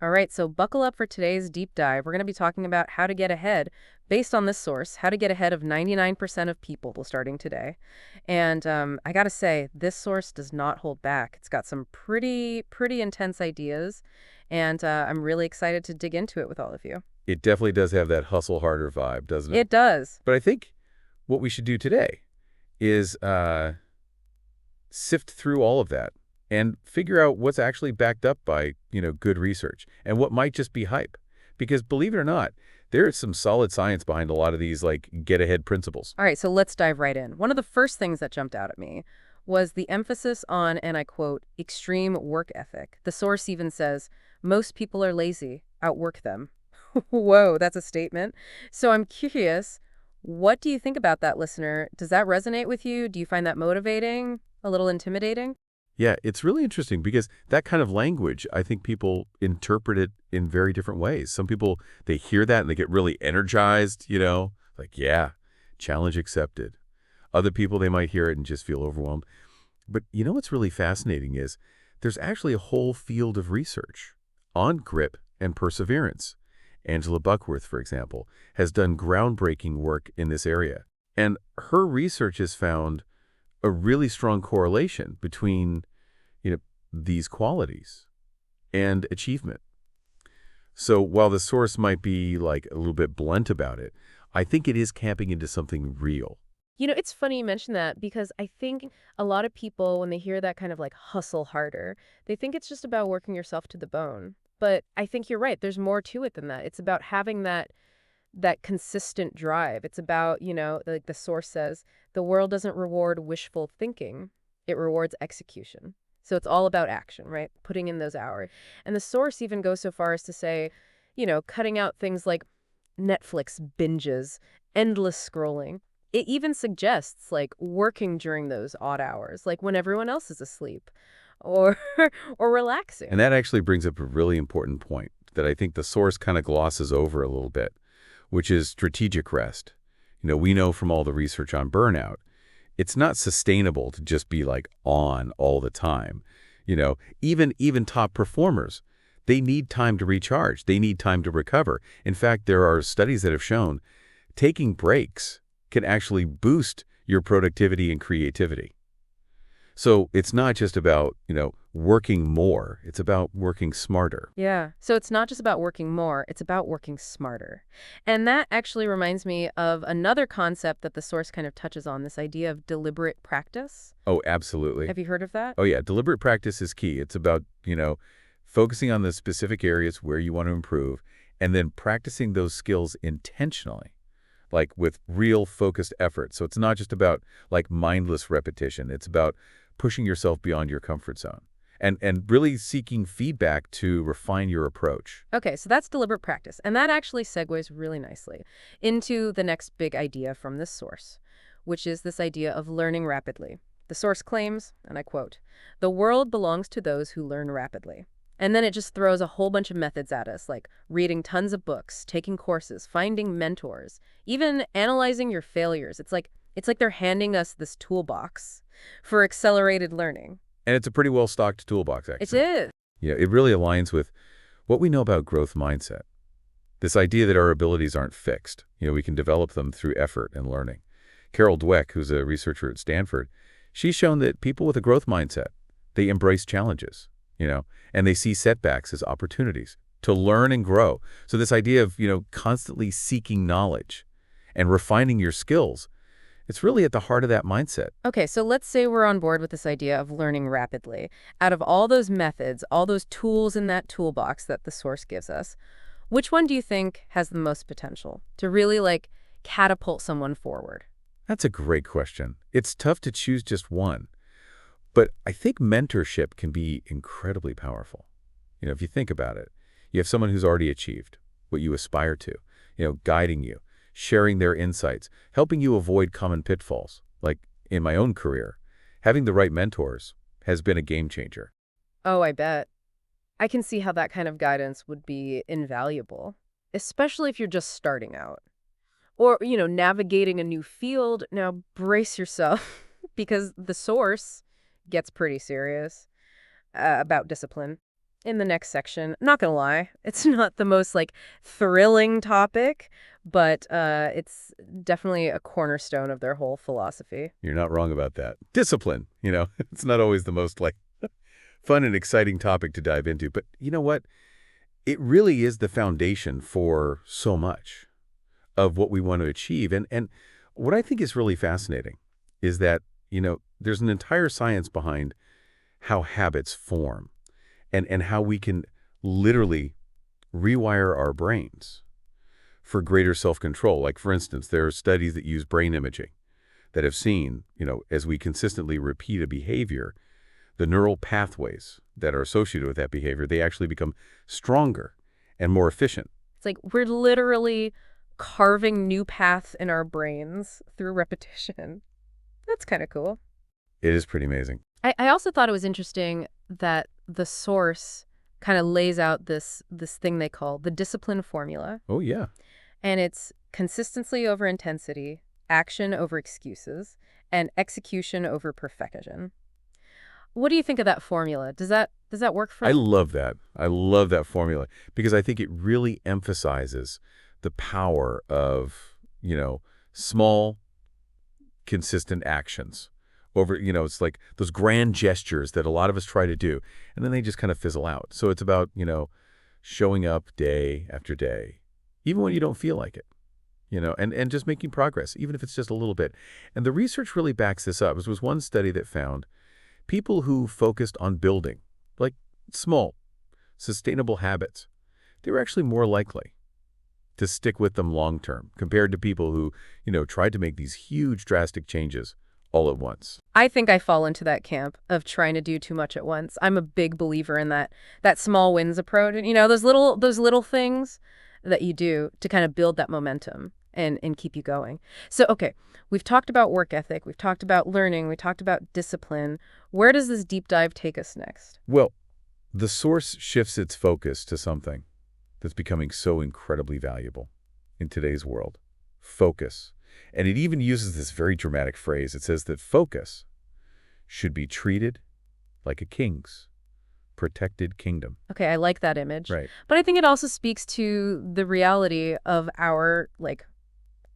All right, so buckle up for today's deep dive. We're going to be talking about how to get ahead, based on this source, how to get ahead of 99% of people starting today. And I got to say, this source does not hold back. It's got some pretty intense ideas, and I'm really excited to dig into it with all of you. It definitely does have that hustle harder vibe, doesn't it? It does. But I think what we should do today is sift through all of that and figure out what's actually backed up by, good research and what might just be hype. Because believe it or not, there is some solid science behind a lot of these like get-ahead principles. All right, so let's dive right in. One of the first things that jumped out at me was the emphasis on, and I quote, extreme work ethic. The source even says, most people are lazy, outwork them. Whoa, that's a statement. So I'm curious, what do you think about that, listener? Does that resonate with you? Do you find that motivating? A little intimidating? Yeah, it's really interesting because that kind of language, I think people interpret it in very different ways. Some people, they hear that and they get really energized, like, yeah, challenge accepted. Other people, they might hear it and just feel overwhelmed. But what's really fascinating is there's actually a whole field of research on grip and perseverance. Angela Buckworth, for example, has done groundbreaking work in this area. And her research has found a really strong correlation between, these qualities and achievement. So while the source might be like a little bit blunt about it, I think it is camping into something real. It's funny you mention that because I think a lot of people, when they hear that kind of like hustle harder, they think it's just about working yourself to the bone. But I think you're right. There's more to it than that. It's about having that consistent drive. It's about, like the source says, the world doesn't reward wishful thinking. It rewards execution. So it's all about action, right? Putting in those hours. And the source even goes so far as to say, cutting out things like Netflix binges, endless scrolling. It even suggests like working during those odd hours, like when everyone else is asleep or or And relaxing. that actually brings up a really important point that I think the source kind of glosses over a little bit, which is strategic rest. We know from all the research on burnout, it's not sustainable to just be like on all the time. Even top performers, they need time to recharge. They need time to recover. In fact, there are studies that have shown taking breaks can actually boost your productivity and creativity. So it's not just about, working more. It's about working smarter. Yeah. So it's not just about working more, it's about working smarter. And that actually reminds me of another concept that the source kind of touches on, this idea of deliberate practice. Oh, absolutely. Have you heard of that? Oh, yeah. Deliberate practice is key. It's about, focusing on the specific areas where you want to improve and then practicing those skills intentionally, like with real focused effort. So it's not just about like mindless repetition. It's about pushing yourself beyond your comfort zone and really seeking feedback to refine your approach. Okay, so that's deliberate practice. And that actually segues really nicely into the next big idea from this source, which is this idea of learning rapidly. The source claims, and I quote, "The world belongs to those who learn rapidly." And then it just throws a whole bunch of methods at us, like reading tons of books, taking courses, finding mentors, even analyzing your failures. It's like they're handing us this toolbox for accelerated learning. And it's a pretty well-stocked toolbox, It actually. is. It really aligns with what we know about growth mindset. This idea that our abilities aren't fixed. We can develop them through effort and learning. Carol Dweck, who's a researcher at Stanford, she's shown that people with a growth mindset, they embrace challenges, and they see setbacks as opportunities to learn and grow. So this idea of, constantly seeking knowledge and refining your skills, it's really at the heart of that mindset. Okay, so let's say we're on board with this idea of learning rapidly. Out of all those methods, all those tools in that toolbox that the source gives us, which one do you think has the most potential to really like catapult someone forward? That's a great question. It's tough to choose just one. But I think mentorship can be incredibly powerful. If you think about it, you have someone who's already achieved what you aspire to, guiding you, sharing their insights, helping you avoid common pitfalls. Like in my own career, having the right mentors has been a game changer. Oh, I bet. I can see how that kind of guidance would be invaluable, especially if you're just starting out. Or, navigating a new field. Now, brace yourself because the source gets pretty serious about discipline. In the next section, not gonna lie, it's not the most, like, thrilling topic, but, it's definitely a cornerstone of their whole philosophy. You're not wrong about that. Discipline, it's not always the most, like, fun and exciting topic to dive into. But you know what? It really is the foundation for so much of what we want to achieve. And what I think is really fascinating is that, there's an entire science behind how habits form and how we can literally rewire our brains for greater self-control. Like, for instance, there are studies that use brain imaging that have seen, as we consistently repeat a behavior, the neural pathways that are associated with that behavior, they actually become stronger and more efficient. It's like we're literally carving new paths in our brains through repetition. That's kind of cool. It is pretty amazing. I also thought it was interesting that the source kind of lays out this thing they call the discipline formula. Oh, yeah. And it's consistency over intensity, action over excuses, and execution over perfection. What do you think of that formula? Does that work for I love that. I love that formula because I think it really emphasizes the power of, small, consistent actions over, it's like those grand gestures that a lot of us try to do, and then they just kind of fizzle out. So it's about, showing up day after day, even when you don't feel like it, and just making progress, even if it's just a little bit. And the research really backs this up. There was one study that found people who focused on building, like small, sustainable habits, they were actually more likely to stick with them long term compared to people who, tried to make these huge drastic changes all at once. I think I fall into that camp of trying to do too much at once. I'm a big believer in that small wins approach. And, those little things that you do to kind of build that momentum and keep you going. So, okay, we've talked about work ethic, we've talked about learning, we talked about discipline. Where does this deep dive take us next? Well, the source shifts its focus to something that's becoming so incredibly valuable in today's world: focus. And it even uses this very dramatic phrase. It says that focus should be treated like a king's protected kingdom. Okay, I like that image. Right. But I think it also speaks to the reality of our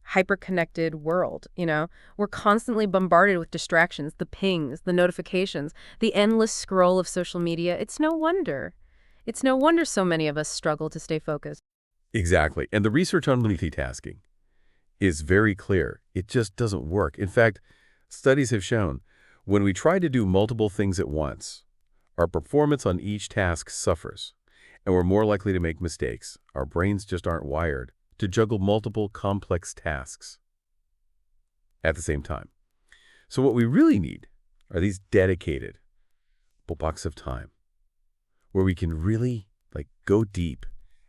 hyper-connected world, We're constantly bombarded with distractions, the pings, the notifications, the endless scroll of social media. It's no wonder. It's no wonder so many of us struggle to stay focused. Exactly. And the research on multitasking is very clear. It just doesn't work. In fact, studies have shown when we try to do multiple things at once, our performance on each task suffers, and we're more likely to make mistakes. Our brains just aren't wired to juggle multiple complex tasks at the same time. So what we really need are these dedicated blocks of time where we can really go deep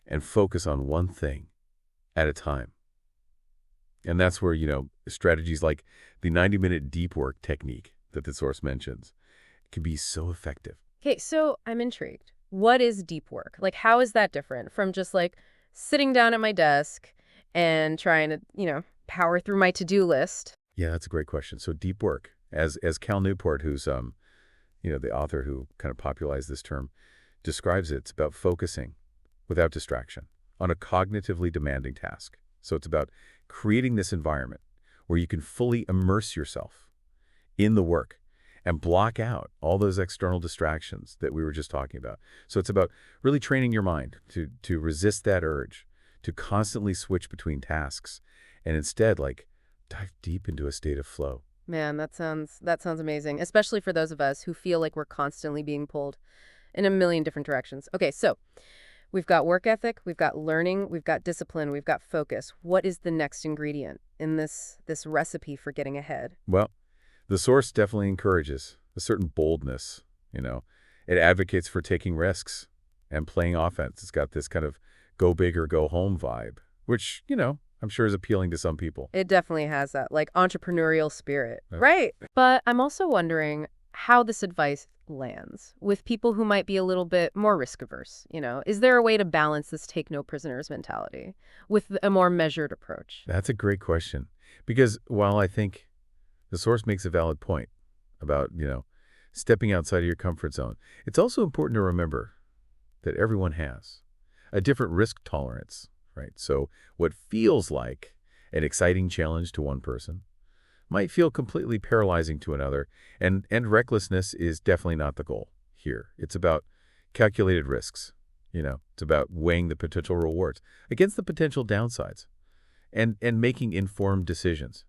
and focus on one thing at a time. And that's where, strategies like the 90-minute deep work technique that the source mentions can be so effective. Okay, so I'm intrigued. What is deep work? How is that different from just sitting down at my desk and trying to, power through my to-do list? Yeah, that's a great question. So deep work, as Cal Newport, who's the author who kind of popularized this term, describes it, it's about focusing without distraction on a cognitively demanding task. So it's about creating this environment where you can fully immerse yourself in the work and block out all those external distractions that we were just talking about. So it's about really training your mind to resist that urge to constantly switch between tasks and instead dive deep into a state of flow. Man, that sounds amazing, especially for those of us who feel like we're constantly being pulled in a million different directions. Okay, so we've got work ethic, we've got learning, we've got discipline, we've got focus. What is the next ingredient in this recipe for getting ahead? Well, the source definitely encourages a certain boldness, It advocates for taking risks and playing offense. It's got this kind of go big or go home vibe, which, I'm sure is appealing to some people. It definitely has that, entrepreneurial spirit. Right. But I'm also wondering how this advice lands with people who might be a little bit more risk averse. Is there a way to balance this take no prisoners mentality with a more measured approach? That's a great question. Because while I think the source makes a valid point about, stepping outside of your comfort zone, it's also important to remember that everyone has, a different risk tolerance, right? So what feels like an exciting challenge to one person might feel completely paralyzing to another, and recklessness is definitely not the goal here. It's about calculated risks. It's about weighing the potential rewards against the potential downsides and making informed decisions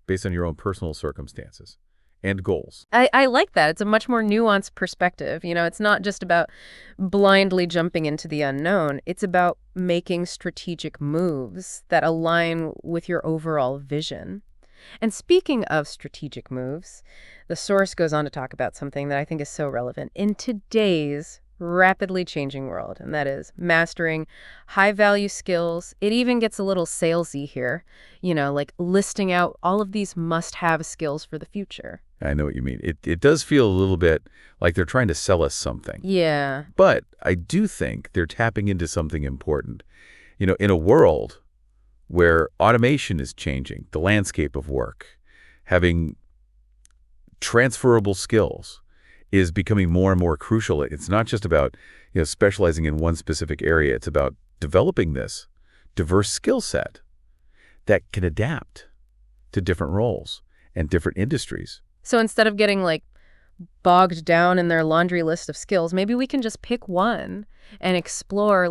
based on your own personal circumstances and goals. I like that. It's a much more nuanced perspective. It's not just about blindly jumping into the unknown. It's about making strategic moves that align with your overall vision. And speaking of strategic moves, the source goes on to talk about something that I think is so relevant in today's rapidly changing world, and that is mastering high-value skills. It even gets a little salesy here, like listing out all of these must-have skills for the future. I know what you mean. It does feel a little bit like they're trying to sell us something. Yeah. But I do think they're tapping into something important. In a world where automation is changing the landscape of work, having transferable skills is becoming more and more crucial. It's not just about specializing in one specific area. It's about developing this diverse skill set that can adapt to different roles and different industries. So instead of getting bogged down in their laundry list of skills, maybe we can just pick one and explore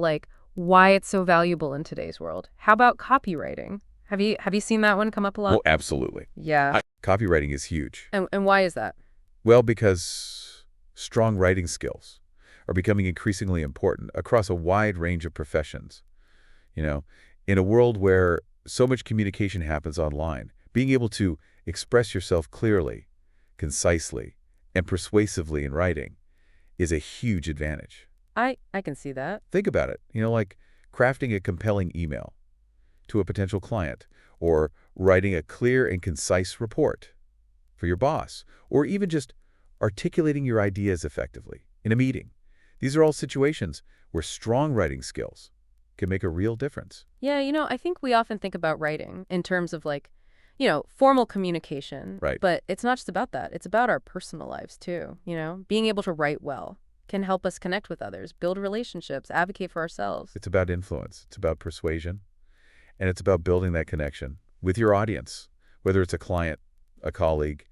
why it's so valuable in today's world. How about copywriting? Have you seen that one come up a lot? Well, absolutely. Yeah. Copywriting is huge. And why is that? Well, because strong writing skills are becoming increasingly important across a wide range of professions. In a world where so much communication happens online, being able to express yourself clearly, concisely, and persuasively in writing is a huge advantage. I can see that. Think about it, like crafting a compelling email to a potential client, or writing a clear and concise report for your boss, or even just articulating your ideas effectively in a meeting. These are all situations where strong writing skills can make a real difference. Yeah, I think we often think about writing in terms of formal communication. Right. But it's not just about that. It's about our personal lives too, Being able to write well can help us connect with others, build relationships, advocate for ourselves. It's about influence. It's about persuasion. And it's about building that connection with your audience, whether it's a client, a colleague,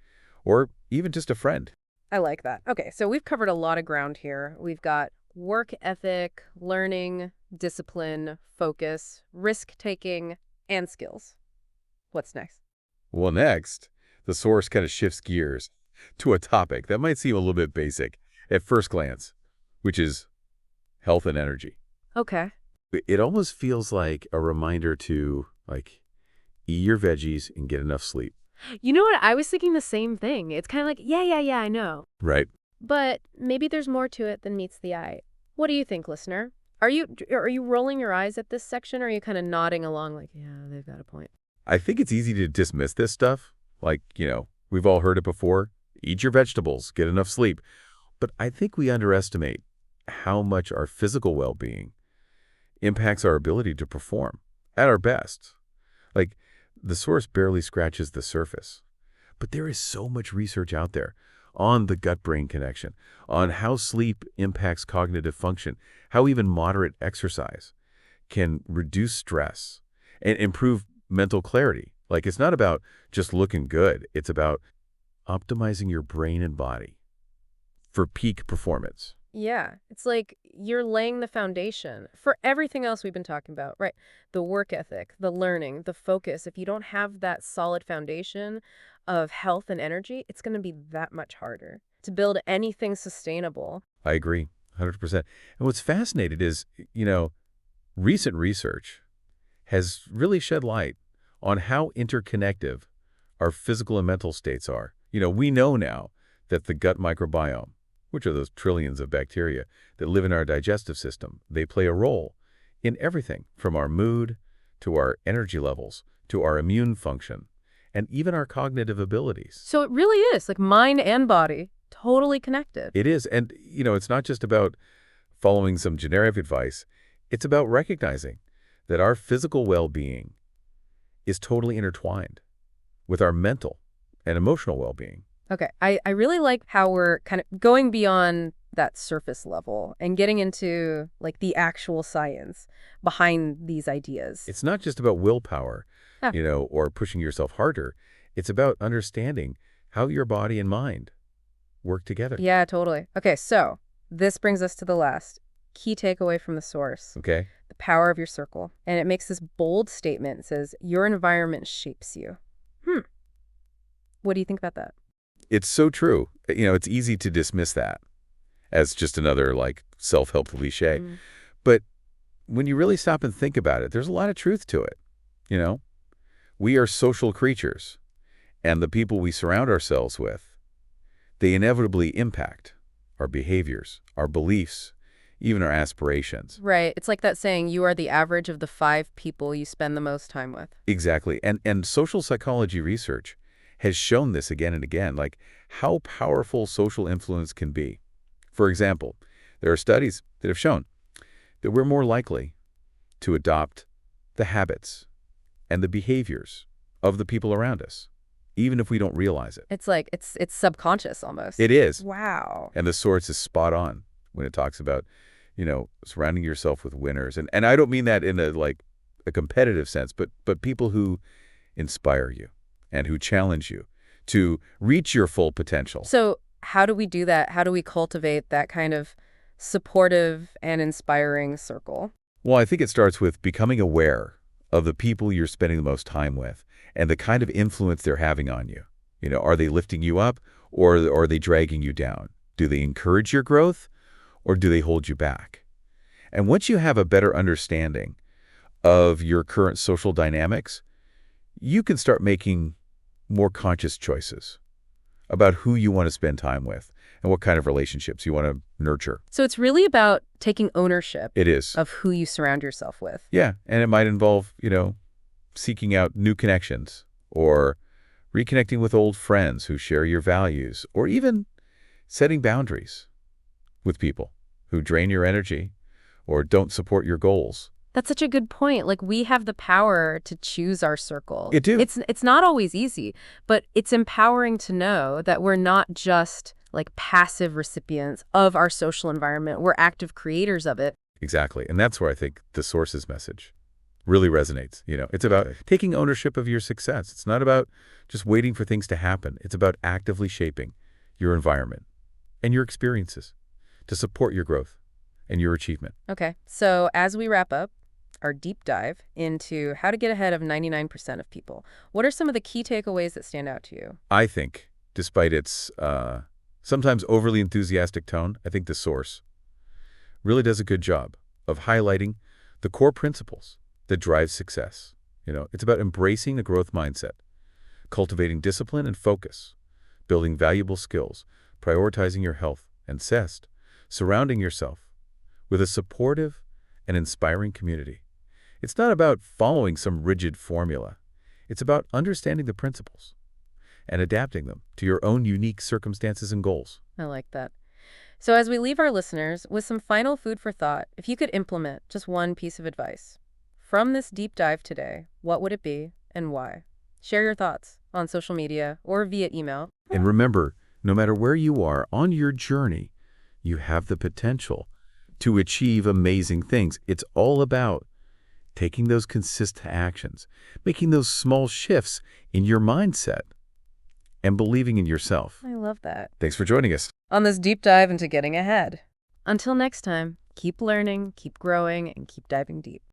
or even just a friend. I like that. Okay, so we've covered a lot of ground here. We've got work ethic, learning, discipline, focus, risk-taking, and skills. What's next? Well, next, the source kind of shifts gears to a topic that might seem a little bit basic at first glance, which is health and energy. Okay. It almost feels like a reminder to, eat your veggies and get enough sleep. You know what? I was thinking the same thing. It's kind of like, yeah, I know. Right. But maybe there's more to it than meets the eye. What do you think, listener? Are you rolling your eyes at this section, or are you kind of nodding along yeah, they've got a point? I think it's easy to dismiss this stuff. We've all heard it before. Eat your vegetables, get enough sleep. But I think we underestimate how much our physical well-being impacts our ability to perform at our best. The source barely scratches the surface. But there is so much research out there on the gut-brain connection, on how sleep impacts cognitive function, how even moderate exercise can reduce stress and improve mental clarity. It's not about just looking good. It's about optimizing your brain and body for peak performance. Yeah, it's like you're laying the foundation for everything else we've been talking about, right? The work ethic, the learning, the focus. If you don't have that solid foundation of health and energy, it's going to be that much harder to build anything sustainable. I agree, 100%. And what's fascinating is, recent research has really shed light on how interconnected our physical and mental states are. We know now that the gut microbiome, which are those trillions of bacteria that live in our digestive system, they play a role in everything from our mood to our energy levels to our immune function and even our cognitive abilities. So it really is mind and body totally connected. It is. And, it's not just about following some generic advice. It's about recognizing that our physical well-being is totally intertwined with our mental and emotional well-being. Okay, I really like how we're kind of going beyond that surface level and getting into like the actual science behind these ideas. It's not just about willpower, Yeah. or pushing yourself harder. It's about understanding how your body and mind work together. Yeah, totally. Okay, so this brings us to the last key takeaway from the source, Okay? the power of your circle. And it makes this bold statement. It says, your environment shapes you. What do you think about that? It's so true. It's easy to dismiss that as just another, like, self-help cliche. Mm. But when you really stop and think about it, there's a lot of truth to it. We are social creatures, and the people we surround ourselves with, they inevitably impact our behaviors, our beliefs, even our aspirations. Right. It's like that saying, you are the average of the 5 people you spend the most time with. Exactly. And social psychology research has shown this again and again, like how powerful social influence can be. For example, there are studies that have shown that we're more likely to adopt the habits and the behaviors of the people around us, even if we don't realize it. It's like it's subconscious almost. It is. Wow. And the source is spot on when it talks about, surrounding yourself with winners. And I don't mean that in a competitive sense, but people who inspire you and who challenge you to reach your full potential. So how do we do that? How do we cultivate that kind of supportive and inspiring circle? Well, I think it starts with becoming aware of the people you're spending the most time with and the kind of influence they're having on you. Are they lifting you up or are they dragging you down? Do they encourage your growth or do they hold you back? And once you have a better understanding of your current social dynamics, you can start making more conscious choices about who you want to spend time with and what kind of relationships you want to nurture. So it's really about taking ownership It is. of who you surround yourself with. Yeah, and it might involve, seeking out new connections or reconnecting with old friends who share your values, or even setting boundaries with people who drain your energy or don't support your goals. That's such a good point. Like, we have the power to choose our circle. It do. It's not always easy, but it's empowering to know that we're not just like passive recipients of our social environment. We're active creators of it. Exactly. And that's where I think the source's message really resonates. It's about taking ownership of your success. It's not about just waiting for things to happen. It's about actively shaping your environment and your experiences to support your growth and your achievement. Okay, so as we wrap up our deep dive into how to get ahead of 99% of people, what are some of the key takeaways that stand out to you? I think, despite its sometimes overly enthusiastic tone, I think the source really does a good job of highlighting the core principles that drive success. It's about embracing the growth mindset, cultivating discipline and focus, building valuable skills, prioritizing your health, and surrounding yourself with a supportive and inspiring community. It's not about following some rigid formula. It's about understanding the principles and adapting them to your own unique circumstances and goals. I like that. So as we leave our listeners with some final food for thought, if you could implement just one piece of advice from this deep dive today, what would it be and why? Share your thoughts on social media or via email. And remember, no matter where you are on your journey, you have the potential to achieve amazing things. It's all about taking those consistent actions, making those small shifts in your mindset, and believing in yourself. I love that. Thanks for joining us On this deep dive into getting ahead. Until next time, keep learning, keep growing, and keep diving deep.